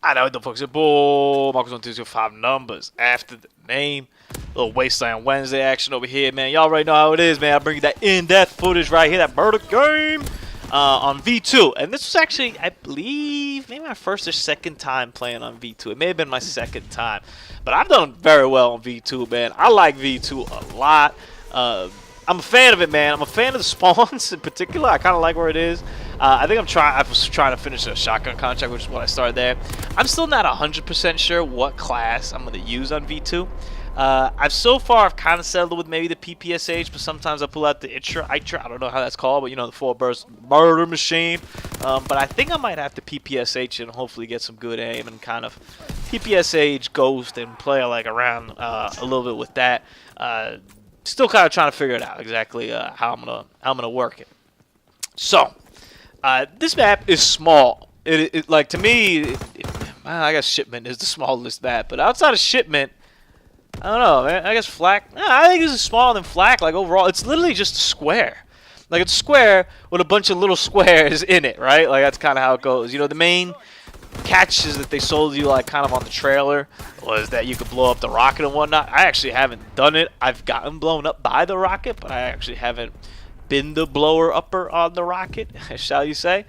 I know what the fuck's it. Boom. Marcus 1225 numbers after the name. Little Wasteland Wednesday action over here, man. Y'all already know how it is, man. I bring you that in-depth footage right here, that murder game on V2. And this was actually, I believe, maybe my first or second time playing on V2. It may have been my second time. But I've done very well on V2, man. I like V2 a lot. I'm a fan of it, man. I'm a fan of the spawns in particular. I kind of like where it is. I think I was trying to finish a shotgun contract, which is what I started there. I'm still not 100% sure what class I'm going to use on V2. I've kind of settled with maybe the PPSH, but sometimes I pull out the ITRA. I don't know how that's called, but you know, the 4-burst murder machine. But I think I might have to PPSH and hopefully get some good aim and kind of PPSH ghost and play like around a little bit with that. Still kind of trying to figure it out exactly how I'm gonna work it. So this map is small. Like to me, I guess Shipment is the smallest map, but outside of Shipment, I don't know, man. I guess Flak. I think this is smaller than Flak. Like overall, it's literally just a square. Like it's a square with a bunch of little squares in it, right? Like that's kind of how it goes. You know, the main catches that they sold you like kind of on the trailer was that you could blow up the rocket and whatnot. I actually haven't done it. I've gotten blown up by the rocket, but I actually haven't been the blower upper on the rocket, shall you say.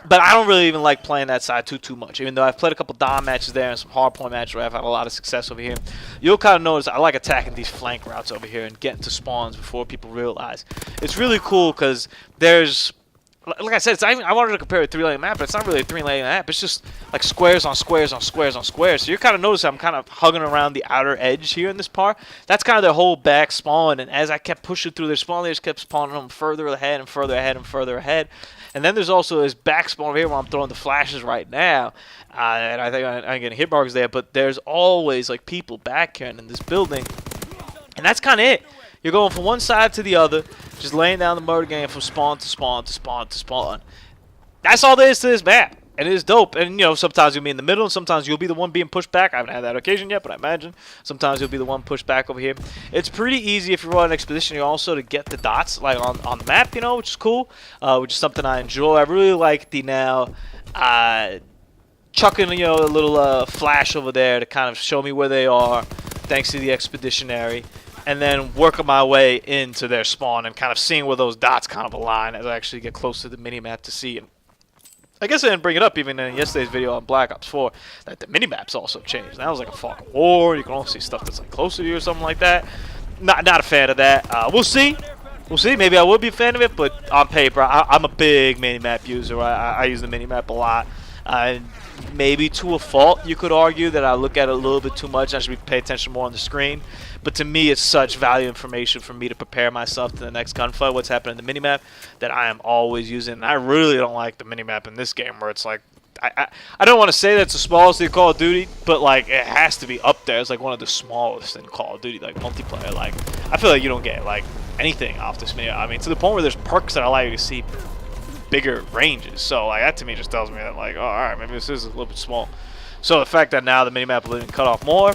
But I don't really even like playing that side too much, even though I've played a couple Dom matches there and some hardpoint matches where I've had a lot of success over here. You'll kind of notice I like attacking these flank routes over here and getting to spawns before people realize. It's really cool because there's, like I said, I wanted to compare it to a 3-lane map, but it's not really a 3-lane map. It's just like squares on squares on squares on squares. So you're kind of noticing I'm kind of hugging around the outer edge here in this part. That's kind of their whole back spawn, and as I kept pushing through their spawn, they just kept spawning them further ahead and further ahead and further ahead. And then there's also this back spawn over here where I'm throwing the flashes right now. And I think I'm getting hit marks there, but there's always like people back here in this building. And that's kind of it. You're going from one side to the other, just laying down the murder game from spawn to spawn to spawn to spawn. That's all there is to this map. And it is dope. And, you know, sometimes you'll be in the middle, and sometimes you'll be the one being pushed back. I haven't had that occasion yet, but I imagine sometimes you'll be the one pushed back over here. It's pretty easy if you run an expedition also to get the dots, like on the map, you know, which is cool, which is something I enjoy. I really like the now chucking, you know, a little flash over there to kind of show me where they are, thanks to the expeditionary, and then working my way into their spawn and kind of seeing where those dots kind of align as I actually get close to the minimap to see it. I guess I didn't bring it up even in yesterday's video on Black Ops 4 that the minimaps also changed. Now it's like a fucking war. You can also see stuff that's like closer to you or something like that. Not a fan of that. We'll see. We'll see. Maybe I will be a fan of it, but on paper, I'm a big minimap user. I use the minimap a lot. Maybe to a fault, you could argue that I look at it a little bit too much. I should pay attention more on the screen. But to me, it's such valuable information for me to prepare myself to the next gunfight, what's happening in the minimap, that I am always using. And I really don't like the minimap in this game where it's like, I don't want to say that's the smallest in Call of Duty, but like it has to be up there. It's like one of the smallest in Call of Duty, like multiplayer. Like I feel like you don't get like anything off this minimap. I mean, to the point where there's perks that allow you to see bigger ranges. So like that to me just tells me that like, oh, all right, maybe this is a little bit small. So the fact that now the minimap will even cut off more,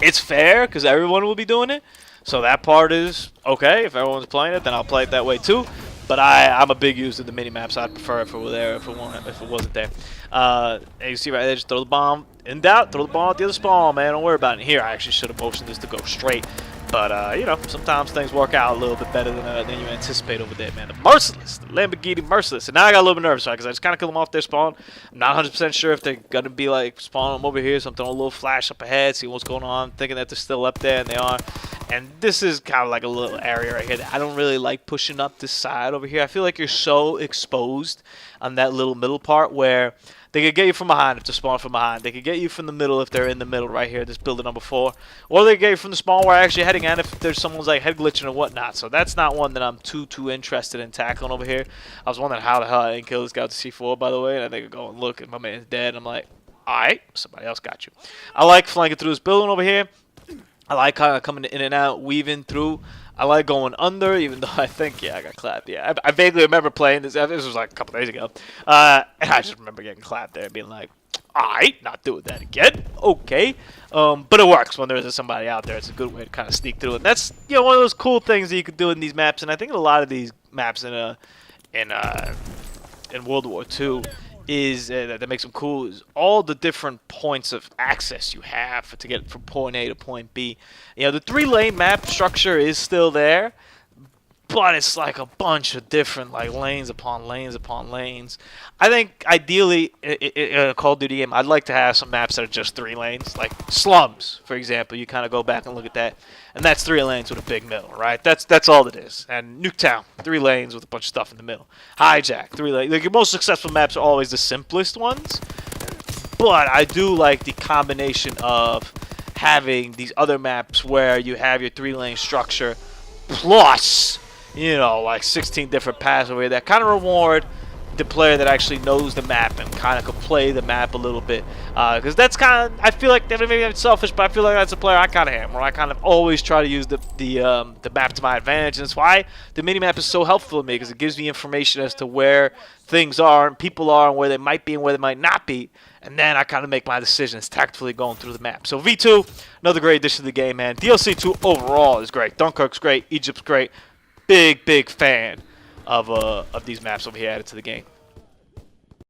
it's fair because everyone will be doing it. So that part is okay. If everyone's playing it, then I'll play it that way too. But I'm a big user of the minimaps. So I'd prefer if it were there, if it wasn't there. And you see right there, just throw the bomb. In doubt, throw the bomb at the other spawn, man. Don't worry about it. Here, I actually should have motioned this to go straight. But, you know, sometimes things work out a little bit better than you anticipate over there, man. The Merciless, the Lamborghini Merciless. And now I got a little bit nervous, right, because I just kind of kill them off their spawn. I'm not 100% sure if they're going to be, like, spawning them over here. So I'm throwing a little flash up ahead, see what's going on, thinking that they're still up there, and they are. And this is kind of like a little area right here that I don't really like pushing up this side over here. I feel like you're so exposed on that little middle part where they could get you from behind if they're spawning from behind. They could get you from the middle if they're in the middle right here, this building number 4. Or they could get you from the spawn where I'm actually heading at if there's someone's like head glitching or whatnot. So that's not one that I'm too interested in tackling over here. I was wondering how the hell I didn't kill this guy with the C4, by the way. And I think I go and look and my man's dead. And I'm like, alright, somebody else got you. I like flanking through this building over here. I like kind of coming in and out, weaving through. I like going under, even though I think, yeah, I got clapped. Yeah, I vaguely remember playing this. This was like a couple days ago. And I just remember getting clapped there and being like, alright, not doing that again. Okay. But it works when there's somebody out there. It's a good way to kind of sneak through. And that's, you know, one of those cool things that you could do in these maps. And I think in a lot of these maps in World War II, is that makes them cool is all the different points of access you have to get from point A to point B. You know, the 3-lane map structure is still there, but it's like a bunch of different like lanes upon lanes upon lanes. I think ideally in a Call of Duty game, I'd like to have some maps that are just 3 lanes, like Slums, for example. You kind of go back and look at that, and that's 3 lanes with a big middle, right? That's all it is. And Nuketown, 3 lanes with a bunch of stuff in the middle. Hijack, 3 lanes. Like, your most successful maps are always the simplest ones, but I do like the combination of having these other maps where you have your 3-lane structure plus, you know, like 16 different paths over here that kind of reward the player that actually knows the map and kind of can play the map a little bit. Because that's kind of, I feel like, maybe I'm selfish, but I feel like that's a player I kind of am, where I kind of always try to use the map to my advantage. And that's why the minimap is so helpful to me, because it gives me information as to where things are and people are and where they might be and where they might not be. And then I kind of make my decisions tactfully going through the map. So V2, another great addition to the game, man. DLC 2 overall is great. Dunkirk's great. Egypt's great. Big fan of these maps over here added to the game.